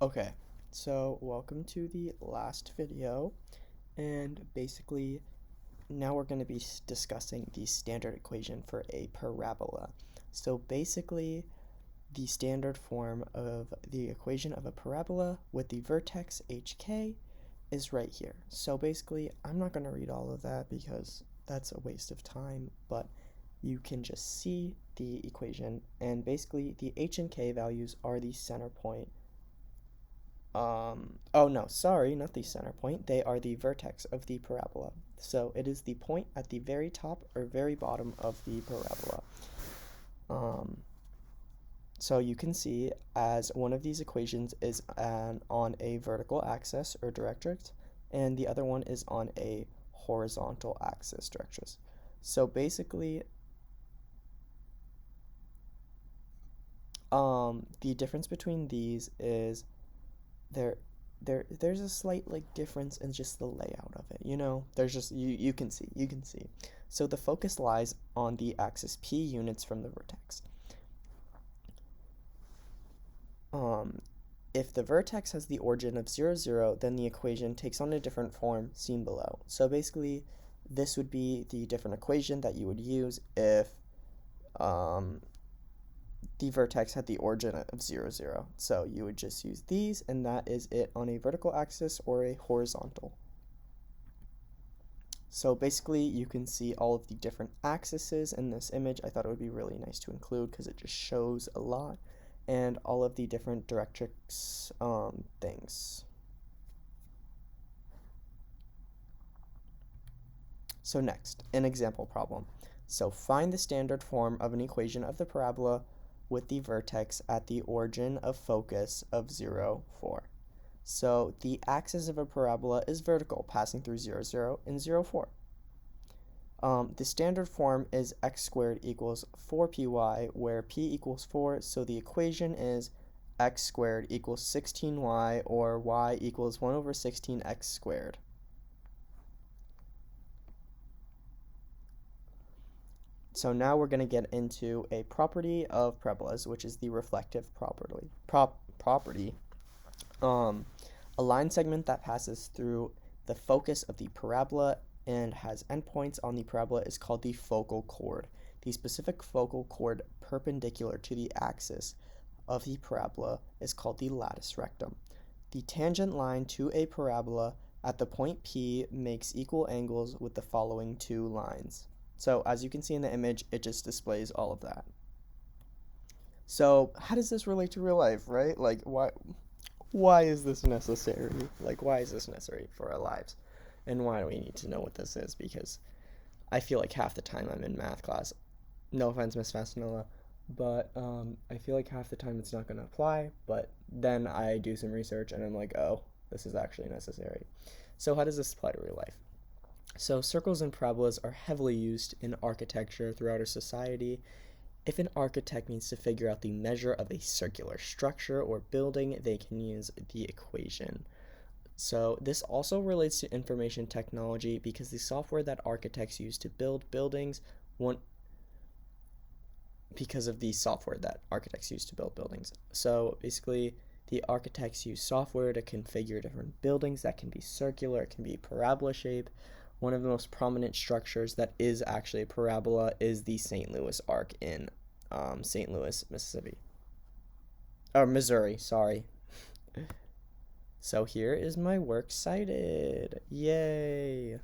Okay, so welcome to the last video, and basically now we're going to be discussing the standard equation for a parabola. So basically, the standard form of the equation of a parabola with the vertex hk is right here. So basically, I'm not going to read all of that because that's a waste of time, but you can just see the equation, and basically the h and k values are the center point. Oh no, sorry, not the center point. They are the vertex of the parabola. So it is the point at the very top or very bottom of the parabola. Um, so you can see as one of these equations is on a vertical axis or directrix, and the other one is on a horizontal axis directrix. So basically, the difference between these is there there's a slight like difference in just the layout of it. There's just you can see. So the focus lies on the axis p units from the vertex. If the vertex has the origin of 0, 0, then the equation takes on a different form seen below. So basically, this would be the different equation that you would use if the vertex had the origin of 0, 0. So you would just use these, and that is it on a vertical axis or a horizontal. So basically, you can see all of the different axes in this image. I thought it would be really nice to include because it just shows a lot, and all of the different directrix things. So next, an example problem. So find the standard form of an equation of the parabola with the vertex at the origin of focus of 0, 4. So the axis of a parabola is vertical, passing through 0, 0 and 0, 4. The standard form is x squared equals 4py, where p equals 4, so the equation is x squared equals 16y, or y equals 1 over 16x squared. So now we're going to get into a property of parabolas, which is the reflective property. A line segment that passes through the focus of the parabola and has endpoints on the parabola is called the focal chord. The specific focal chord perpendicular to the axis of the parabola is called the latus rectum. The tangent line to a parabola at the point P makes equal angles with the following two lines. So as you can see in the image, it just displays all of that. So how does this relate to real life, right? Like, why is this necessary? Like, why is this necessary for our lives? And why do we need to know what this is? Because I feel like half the time I'm in math class, no offense, Miss Fastanilla, but I feel like half the time it's not going to apply, but then I do some research and I'm like, oh, this is actually necessary. So how does this apply to real life? So circles and parabolas are heavily used in architecture throughout our society. If an architect needs to figure out the measure of a circular structure or building, they can use the equation. So this also relates to information technology because the software that architects use to build buildings So basically, the architects use software to configure different buildings that can be circular, it can be parabola shape. One of the most prominent structures that is actually a parabola is the St. Louis Arc in St. Louis, Mississippi. Or Missouri, sorry. So here is my works cited. Yay!